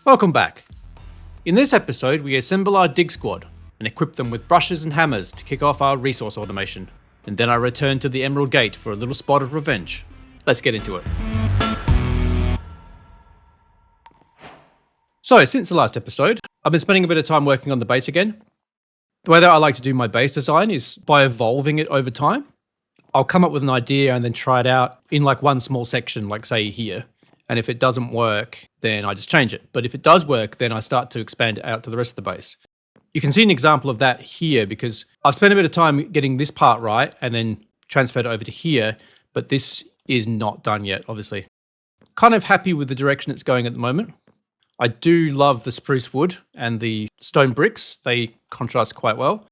Welcome back. In this episode, we assemble our dig squad and equip them with brushes and hammers to kick off our resource automation. And then I return to the Emerald Gate for a little spot of revenge. Let's get into it. So, since the last episode, I've been spending a bit of time working on the base again. The way that I like to do my base design is by evolving it over time. I'll come up with an idea and then try it out in like one small section, like say here. And if it doesn't work, then I just change it. But if it does work, then I start to expand it out to the rest of the base. You can see an example of that here because I've spent a bit of time getting this part right and then transferred it over to here, but this is not done yet, obviously. Kind of happy with the direction it's going at the moment. I do love the spruce wood and the stone bricks. They contrast quite well.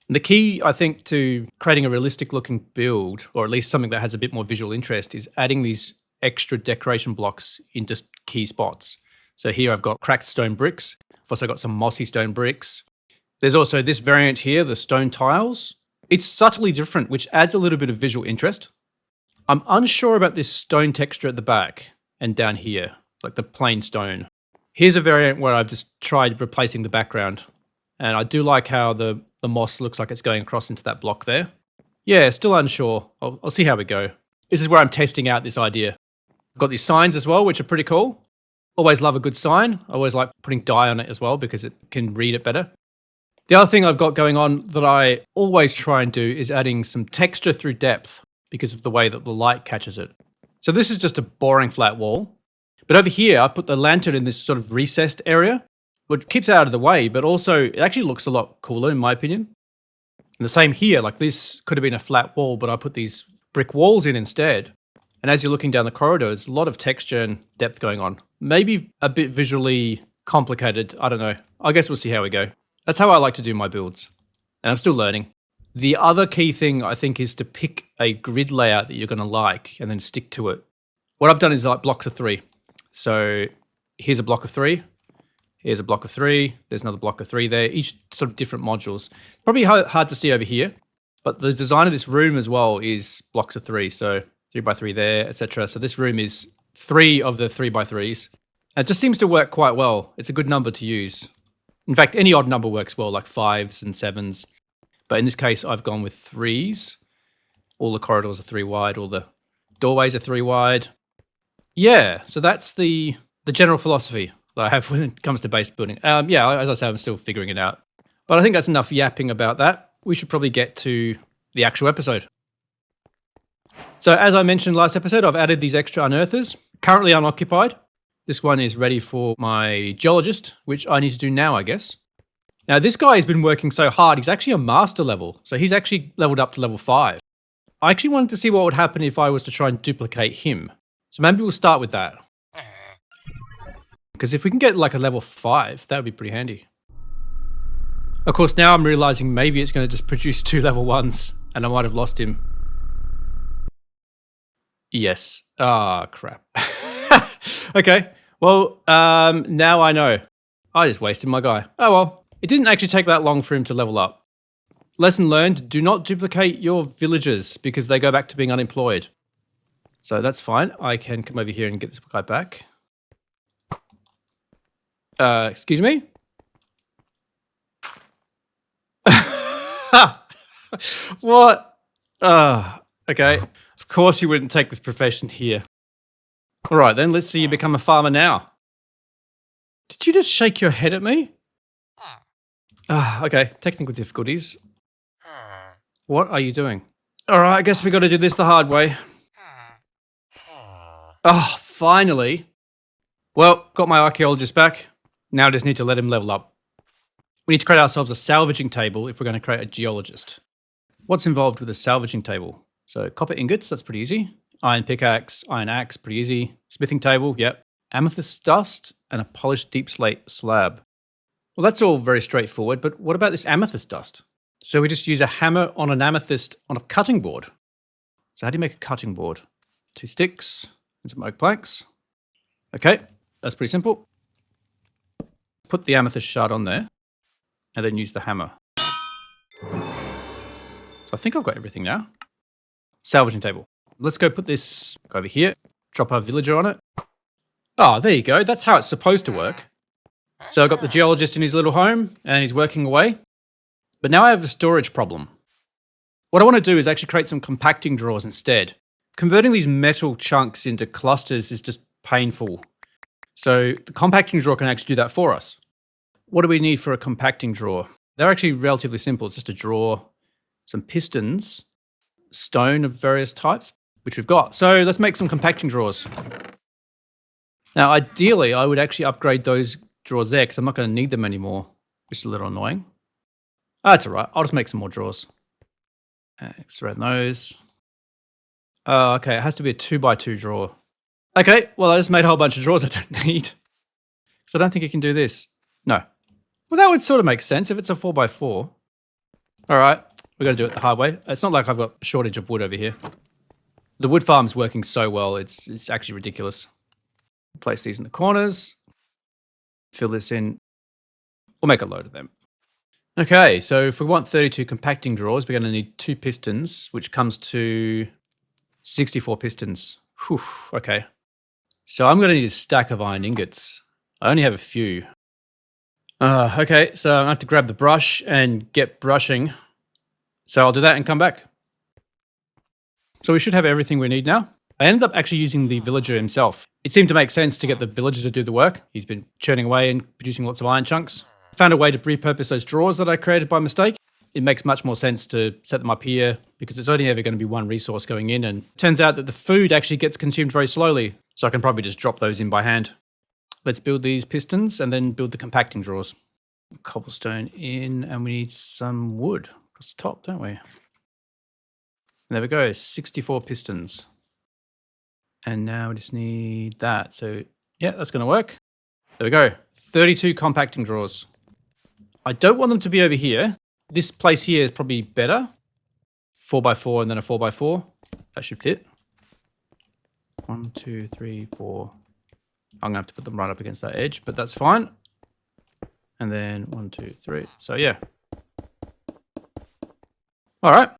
And the key, I think, to creating a realistic looking build, or at least something that has a bit more visual interest, is adding these extra decoration blocks in just key spots. So here I've got cracked stone bricks. I've also got some mossy stone bricks. There's also this variant here, the stone tiles. It's subtly different, which adds a little bit of visual interest. I'm unsure about this stone texture at the back and down here, like the plain stone. Here's a variant where I've just tried replacing the background. And I do like how the moss looks like it's going across into that block there. Yeah, still unsure. I'll see how we go. This is where I'm testing out this idea. I've got these signs as well, which are pretty cool. Always love a good sign. I always like putting dye on it as well because it can read it better. The other thing I've got going on that I always try and do is adding some texture through depth because of the way that the light catches it. So this is just a boring flat wall. But over here, I've put the lantern in this sort of recessed area, which keeps it out of the way, but also it actually looks a lot cooler in my opinion. And the same here, like this could have been a flat wall, but I put these brick walls in instead. And as you're looking down the corridor, there's a lot of texture and depth going on. Maybe a bit visually complicated, I don't know. I guess we'll see how we go. That's how I like to do my builds. And I'm still learning. The other key thing I think is to pick a grid layout that you're going to like and then stick to it. What I've done is like blocks of 3. So here's a block of 3. Here's a block of 3. There's another block of 3 there. Each sort of different modules. Probably hard to see over here. But the design of this room as well is blocks of 3. So 3x3 there, etc. So this room is 3 of the 3x3s. And it just seems to work quite well. It's a good number to use. In fact, any odd number works well, like 5s and 7s. But in this case, I've gone with 3s. All the corridors are 3 wide. All the doorways are 3 wide. Yeah, so that's the general philosophy that I have when it comes to base building. Yeah, as I say, I'm still figuring it out. But I think that's enough yapping about that. We should probably get to the actual episode. So as I mentioned last episode, I've added these extra unearthers, currently unoccupied. This one is ready for my geologist, which I need to do now, I guess. Now this guy has been working so hard, he's actually a master level. So he's actually leveled up to level 5. I actually wanted to see what would happen if I was to try and duplicate him. So maybe we'll start with that. Because if we can get like a level 5, that would be pretty handy. Of course, now I'm realizing maybe it's going to just produce 2 level 1s and I might have lost him. Yes. Ah, crap. Okay. Well, now I know. I just wasted my guy. Oh well. It didn't actually take that long for him to level up. Lesson learned, do not duplicate your villagers because they go back to being unemployed. So that's fine. I can come over here and get this guy back. Excuse me? What? Okay. Of course you wouldn't take this profession here. All right, then let's see you become a farmer now. Did you just shake your head at me? Okay, technical difficulties. What are you doing? All right, I guess we got to do this the hard way. Oh, finally. Well, got my archaeologist back. Now I just need to let him level up. We need to create ourselves a salvaging table if we're going to create a geologist. What's involved with a salvaging table? So copper ingots, that's pretty easy. Iron pickaxe, iron axe, pretty easy. Smithing table, yep. Amethyst dust and a polished deep slate slab. Well, that's all very straightforward, but what about this amethyst dust? So we just use a hammer on an amethyst on a cutting board. So how do you make a cutting board? 2 sticks and some oak planks. Okay, that's pretty simple. Put the amethyst shard on there and then use the hammer. So I think I've got everything now. Salvaging table. Let's go put this over here. Drop our villager on it. Oh, there you go. That's how it's supposed to work. So I've got the geologist in his little home and he's working away. But now I have a storage problem. What I want to do is actually create some compacting drawers instead. Converting these metal chunks into clusters is just painful. So the compacting drawer can actually do that for us. What do we need for a compacting drawer? They're actually relatively simple. It's just a drawer, some pistons, stone of various types, which we've got. So let's make some compacting drawers. Now, ideally, I would actually upgrade those drawers there because I'm not going to need them anymore. It's a little annoying. Oh, that's all right. I'll just make some more drawers. Extract those. Oh, okay. It has to be a 2x2 drawer. Okay, well, I just made a whole bunch of drawers I don't need. So I don't think you can do this. No. Well, that would sort of make sense if it's a 4x4. All right, we're going to do it the hard way. It's not like I've got a shortage of wood over here. The wood farm's working so well, it's actually ridiculous. Place these in the corners. Fill this in. We'll make a load of them. Okay, so if we want 32 compacting drawers, we're going to need 2 pistons, which comes to 64 pistons. Whew, okay. So I'm going to need a stack of iron ingots. I only have a few. Okay, so I'm going to have to grab the brush and get brushing. So I'll do that and come back. So we should have everything we need now. I ended up actually using the villager himself. It seemed to make sense to get the villager to do the work. He's been churning away and producing lots of iron chunks. Found a way to repurpose those drawers that I created by mistake. It makes much more sense to set them up here because it's only ever going to be one resource going in, and it turns out that the food actually gets consumed very slowly, so I can probably just drop those in by hand. Let's build these pistons and then build the compacting drawers. Cobblestone in, and we need some wood across the top, don't we? And there we go, 64 pistons. And now we just need that. So yeah, that's going to work. There we go, 32 compacting drawers. I don't want them to be over here. This place here is probably better. 4x4 and then a 4x4. That should fit. 1, 2, 3, 4. I'm going to have to put them right up against that edge, but that's fine. And then 1, 2, 3. So yeah. All right.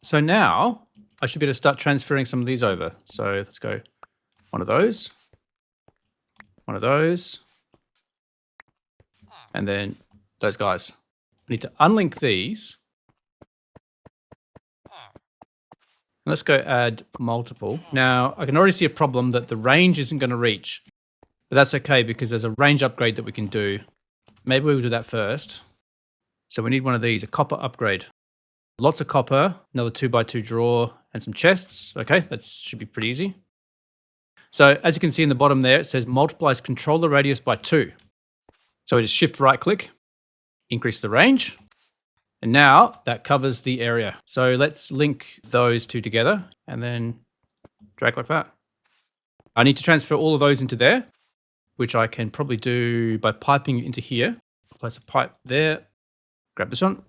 So now I should be able to start transferring some of these over. So let's go one of those, one of those, and then those guys. I need to unlink these. And let's go add multiple. Now, I can already see a problem that the range isn't going to reach. But that's okay because there's a range upgrade that we can do. Maybe we'll do that first. So we need one of these, a copper upgrade. Lots of copper, another 2x2 drawer, and some chests. Okay, that should be pretty easy. So as you can see in the bottom there, it says multiplies controller radius by 2. So we just shift right click, increase the range. And now that covers the area. So let's link those two together and then drag like that. I need to transfer all of those into there, which I can probably do by piping into here. Place a pipe there, grab this one,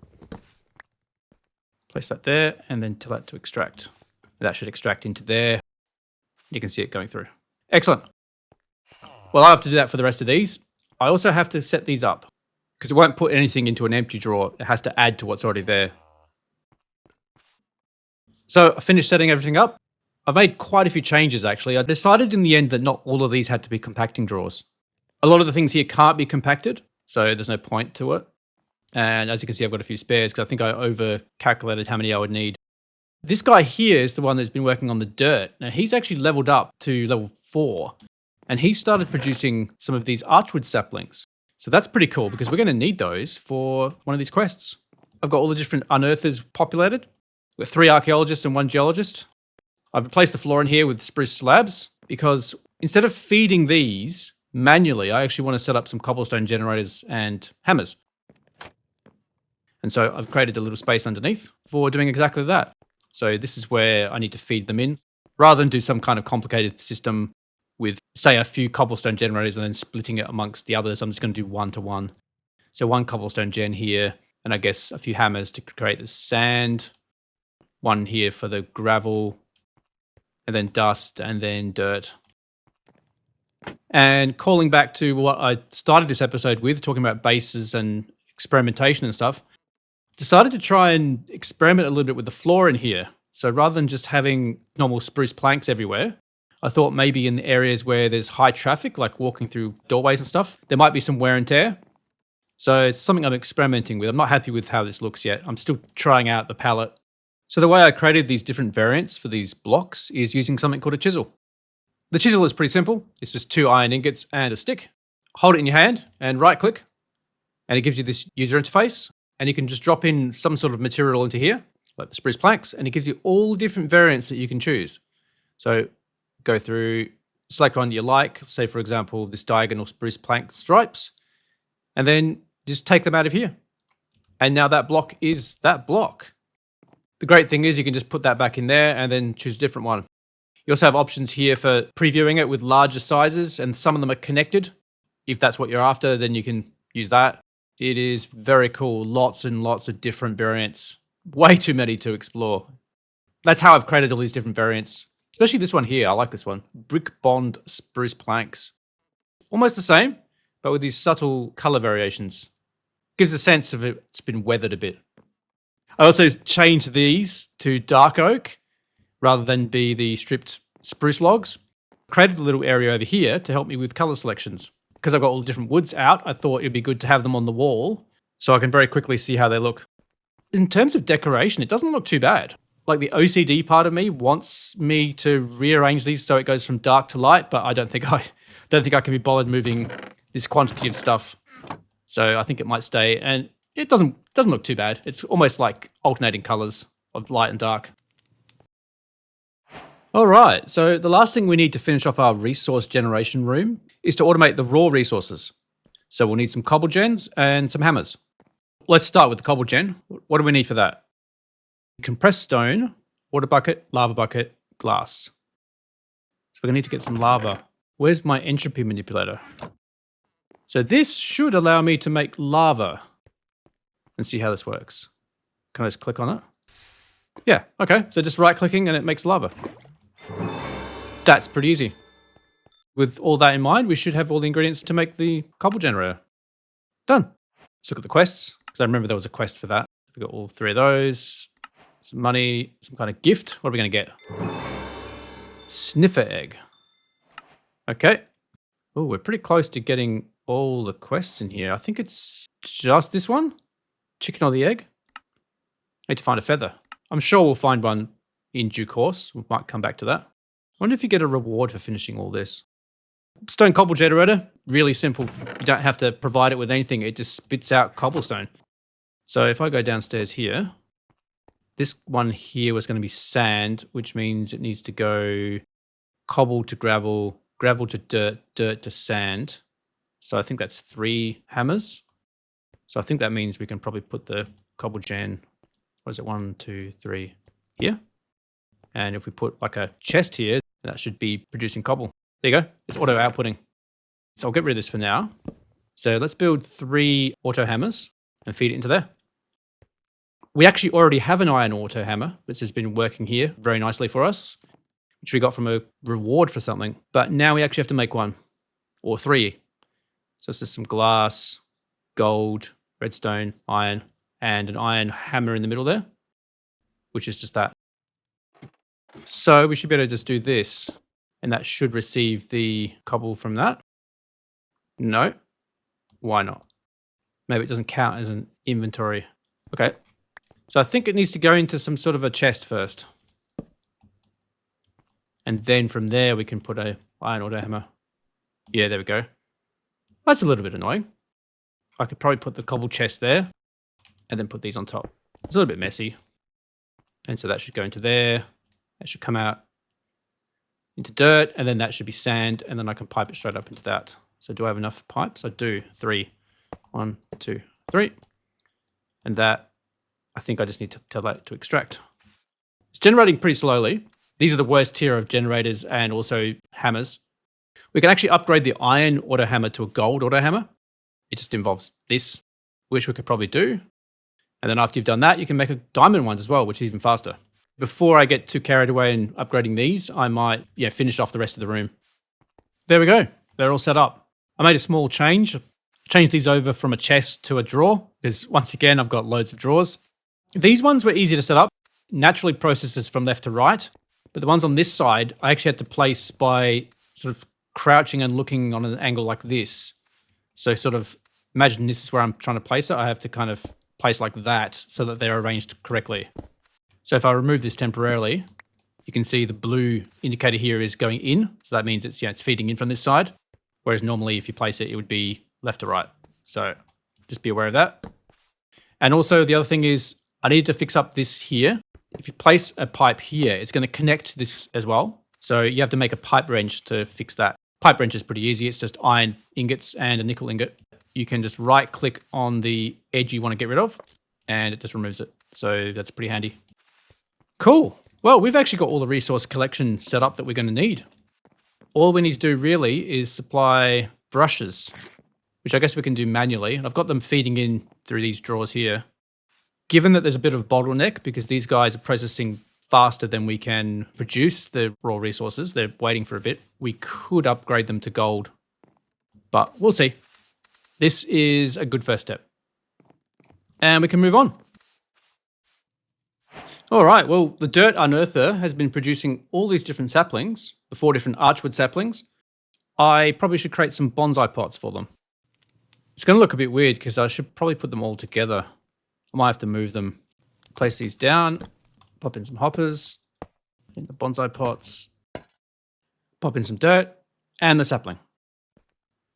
place that there, and then tell that to extract. That should extract into there. You can see it going through. Excellent. Well, I have to do that for the rest of these. I also have to set these up because it won't put anything into an empty drawer. It has to add to what's already there. So I finished setting everything up. I've made quite a few changes, actually. I decided in the end that not all of these had to be compacting drawers. A lot of the things here can't be compacted, so there's no point to it. And as you can see, I've got a few spares because I think I over-calculated how many I would need. This guy here is the one that's been working on the dirt. Now, he's actually leveled up to level 4, and he started producing some of these archwood saplings. So that's pretty cool because we're going to need those for one of these quests. I've got all the different unearthers populated. We've got 3 archaeologists and 1 geologist. I've replaced the floor in here with spruce slabs because instead of feeding these manually, I actually want to set up some cobblestone generators and hammers. And so I've created a little space underneath for doing exactly that. So this is where I need to feed them in rather than do some kind of complicated system with, say, a few cobblestone generators and then splitting it amongst the others. I'm just going to do 1-to-1. So 1 cobblestone gen here, and I guess a few hammers to create the sand, 1 here for the gravel, and then dust, and then dirt. And calling back to what I started this episode with, talking about bases and experimentation and stuff, decided to try and experiment a little bit with the floor in here. So rather than just having normal spruce planks everywhere, I thought maybe in the areas where there's high traffic, like walking through doorways and stuff, there might be some wear and tear. So it's something I'm experimenting with. I'm not happy with how this looks yet. I'm still trying out the palette. So the way I created these different variants for these blocks is using something called a chisel. The chisel is pretty simple. It's just 2 iron ingots and a stick. Hold it in your hand and right click, and it gives you this user interface. And you can just drop in some sort of material into here, like the spruce planks, and it gives you all different variants that you can choose. So go through, select one you like, say for example, this diagonal spruce plank stripes, and then just take them out of here. And now that block is that block. The great thing is you can just put that back in there and then choose a different one. You also have options here for previewing it with larger sizes, and some of them are connected. If that's what you're after, then you can use that. It is very cool. Lots and lots of different variants. Way too many to explore. That's how I've created all these different variants. Especially this one here. I like this one. Brick Bond Spruce Planks. Almost the same, but with these subtle color variations. Gives a sense of it's been weathered a bit. I also changed these to dark oak rather than be the stripped spruce logs. Created a little area over here to help me with color selections. Because I've got all the different woods out, I thought it'd be good to have them on the wall so I can very quickly see how they look. In terms of decoration, it doesn't look too bad. Like the OCD part of me wants me to rearrange these so it goes from dark to light, but I don't think I can be bothered moving this quantity of stuff. So I think it might stay, and it doesn't look too bad. It's almost like alternating colors of light and dark. All right, so the last thing we need to finish off our resource generation room is to automate the raw resources. So we'll need some cobble gens and some hammers. Let's start with the cobble gen. What do we need for that? Compressed stone, water bucket, lava bucket, glass. So we're gonna need to get some lava. Where's my entropy manipulator? So this should allow me to make lava and see how this works. Can I just click on it? Yeah, okay. So just right clicking and it makes lava. That's pretty easy. With all that in mind, we should have all the ingredients to make the cobble generator. Done. Let's look at the quests, because I remember there was a quest for that. We got all 3 of those. Some money, some kind of gift. What are we going to get? Sniffer egg. Okay. Oh, we're pretty close to getting all the quests in here. I think it's just this one. Chicken or the egg. Need to find a feather. I'm sure we'll find one in due course. We might come back to that. I wonder if you get a reward for finishing all this. Stone cobble generator, really simple. You don't have to provide it with anything. It just spits out cobblestone. So if I go downstairs here, this one here was going to be sand, which means it needs to go cobble to gravel, gravel to dirt, dirt to sand. So I think that's 3 hammers. So I think that means we can probably put the cobble gen, what is it, 1, 2, 3 here. And if we put like a chest here, that should be producing cobble. There you go. It's auto outputting. So I'll get rid of this for now. So let's build 3 auto hammers and feed it into there. We actually already have an iron auto hammer, which has been working here very nicely for us, which we got from a reward for something. But now we actually have to make 1 or 3. So it's just some glass, gold, redstone, iron, and an iron hammer in the middle there, which is just that. So we should be able to just do this, and that should receive the cobble from that. No. Why not? Maybe it doesn't count as an inventory. Okay. So I think it needs to go into some sort of a chest first. And then from there we can put a iron auto hammer. Yeah, there we go. That's a little bit annoying. I could probably put the cobble chest there and then put these on top. It's a little bit messy. And so that should go into there. That should come out into dirt, and then that should be sand, and then I can pipe it straight up into that. So do I have enough pipes? I do. 3. 1, 2, 3. And that, I think I just need to tell that to extract. It's generating pretty slowly. These are the worst tier of generators and also hammers. We can actually upgrade the iron auto hammer to a gold auto hammer. It just involves this, which we could probably do. And then after you've done that, you can make a diamond one as well, which is even faster. Before I get too carried away in upgrading these, I might finish off the rest of the room. There we go. They're all set up. I made a small change. Changed these over from a chest to a drawer, because once again, I've got loads of drawers. These ones were easy to set up. Naturally processes from left to right, But the ones on this side, I actually had to place by sort of crouching and looking on an angle like this. So sort of imagine this is where I'm trying to place it. I have to kind of place like that so that they're arranged correctly. So if I remove this temporarily, you can see the blue indicator here is going in. So that means it's, it's feeding in from this side. Whereas normally if you place it, it would be left to right. So just be aware of that. And also the other thing is I need to fix up this here. If you place a pipe here, it's going to connect this as well. So you have to make a pipe wrench to fix that. Pipe wrench is pretty easy. It's just iron ingots and a nickel ingot. You can just right click on the edge you want to get rid of and it just removes it. So that's pretty handy. Cool. Well, we've actually got all the resource collection set up that we're going to need. All we need to do really is supply brushes, which I guess we can do manually. And I've got them feeding in through these drawers here. Given that there's a bit of a bottleneck because these guys are processing faster than we can produce the raw resources, they're waiting for a bit, we could upgrade them to gold. But we'll see. This is a good first step. And we can move on. All right, well, the dirt unearther has been producing all these different saplings, the 4 different archwood saplings. I probably should create some bonsai pots for them. It's going to look a bit weird because I should probably put them all together. I might have to move them. Place these down, pop in some hoppers, in the bonsai pots, pop in some dirt, and the sapling.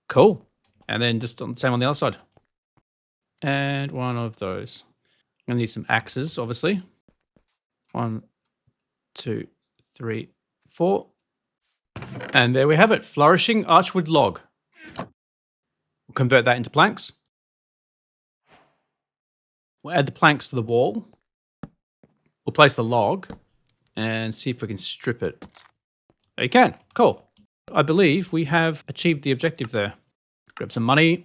Cool. And then just the same on the other side. And one of those. I'm going to need some axes, obviously. 1, 2, 3, 4. And there we have it, flourishing archwood log. We'll convert that into planks. We'll add the planks to the wall. We'll place the log and see if we can strip it. There you can, cool. I believe we have achieved the objective there. Grab some money,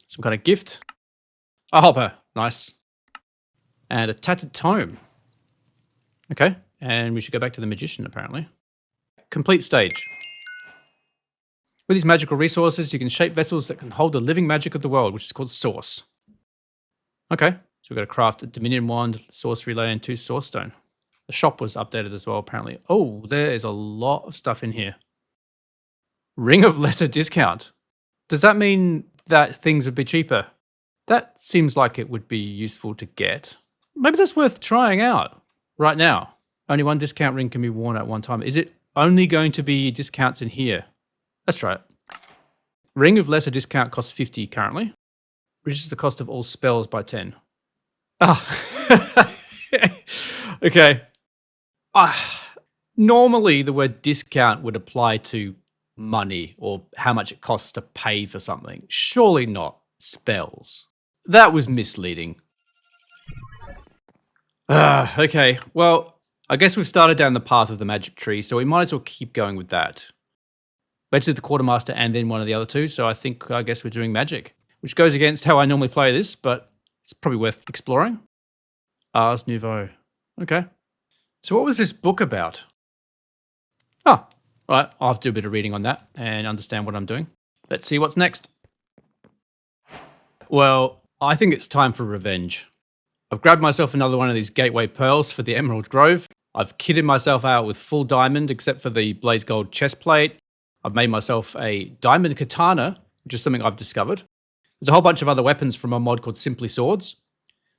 some kind of gift. A hopper, nice. And a tattered tome. Okay, and we should go back to the magician apparently. Complete stage. With these magical resources, you can shape vessels that can hold the living magic of the world, which is called source. Okay, so we've got to craft a Dominion wand, source relay, and 2 source stone. The shop was updated as well, apparently. Oh, there is a lot of stuff in here. Ring of lesser discount. Does that mean that things would be cheaper? That seems like it would be useful to get. Maybe that's worth trying out. Right now, only 1 discount ring can be worn at one time. Is it only going to be discounts in here? Let's try it. Ring of lesser discount costs 50 currently. Reduces the cost of all spells by 10. Ah. Okay. Normally, the word discount would apply to money or how much it costs to pay for something. Surely not spells. That was misleading. Okay, well, I guess we've started down the path of the magic tree, so we might as well keep going with that. We did the quartermaster and then one of the other 2, so I guess we're doing magic, which goes against how I normally play this, but it's probably worth exploring. Ars Nouveau. Okay. So what was this book about? Oh, right, I'll have to do a bit of reading on that and understand what I'm doing. Let's see what's next. Well, I think it's time for revenge. I've grabbed myself another one of these gateway pearls for the Emerald Grove. I've kitted myself out with full diamond except for the blaze gold chest plate. I've made myself a diamond katana, which is something I've discovered. There's a whole bunch of other weapons from a mod called Simply Swords.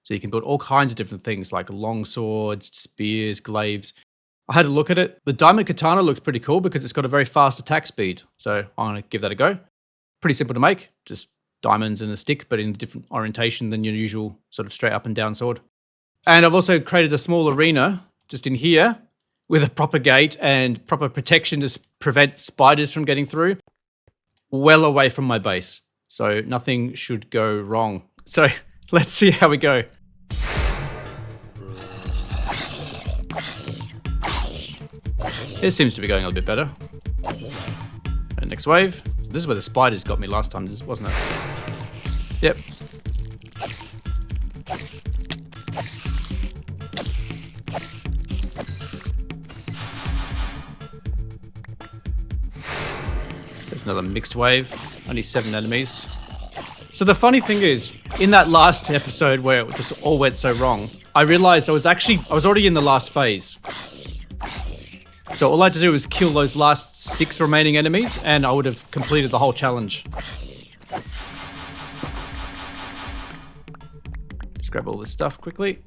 So you can build all kinds of different things like long swords, spears, glaives. I had a look at it. The diamond katana looks pretty cool because it's got a very fast attack speed. So I'm going to give that a go. Pretty simple to make. Just diamonds and a stick, but in a different orientation than your usual sort of straight up and down sword. And I've also created a small arena just in here with a proper gate and proper protection to prevent spiders from getting through, well away from my base. So nothing should go wrong. So let's see how we go. It seems to be going a little bit better. And next wave. This is where the spiders got me last time, wasn't it? Yep. There's another mixed wave. Only 7 enemies. So the funny thing is, in that last episode where it just all went so wrong, I realized I was already in the last phase. So all I had to do was kill those last 6 remaining enemies and I would have completed the whole challenge. Just grab all this stuff quickly.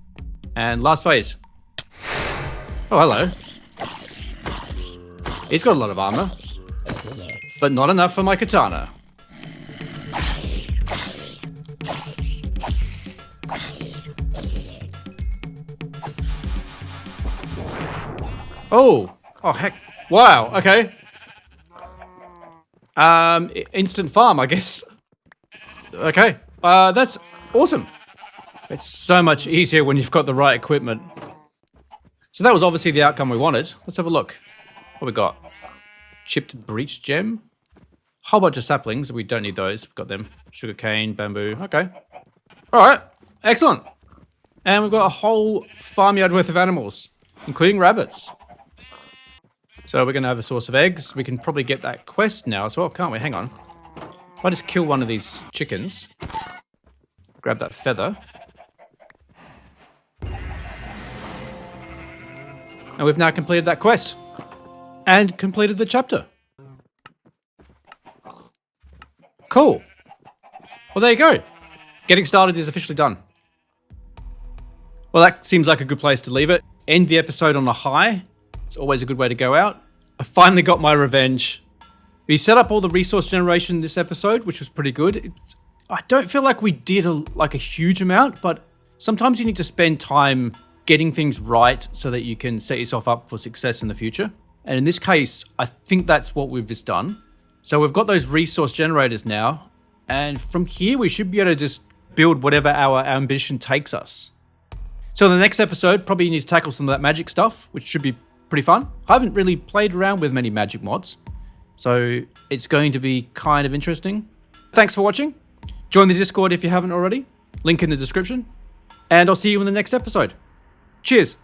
And last phase. Oh, hello. He's got a lot of armor, but not enough for my katana. Oh heck. Wow, okay. Instant farm, I guess. Okay, that's awesome. It's so much easier when you've got the right equipment. So that was obviously the outcome we wanted. Let's have a look. What we got? Chipped breach gem. Whole bunch of saplings. We don't need those. We've got them. Sugarcane, bamboo. Okay. All right. Excellent. And we've got a whole farmyard worth of animals, including rabbits. So we're going to have a source of eggs. We can probably get that quest now as well, can't we? Hang on. If I just kill one of these chickens, grab that feather. And we've now completed that quest. And completed the chapter. Cool. Well, there you go. Getting started is officially done. Well, that seems like a good place to leave it. End the episode on a high. It's always a good way to go out. I finally got my revenge. We set up all the resource generation this episode, which was pretty good. I don't feel like we did a huge amount, but sometimes you need to spend time getting things right so that you can set yourself up for success in the future. And in this case, I think that's what we've just done. So we've got those resource generators now. And from here, we should be able to just build whatever our ambition takes us. So in the next episode, probably need to tackle some of that magic stuff, which should be pretty fun. I haven't really played around with many magic mods, so it's going to be kind of interesting. Thanks for watching. Join the Discord if you haven't already. Link in the description. And I'll see you in the next episode. Cheers.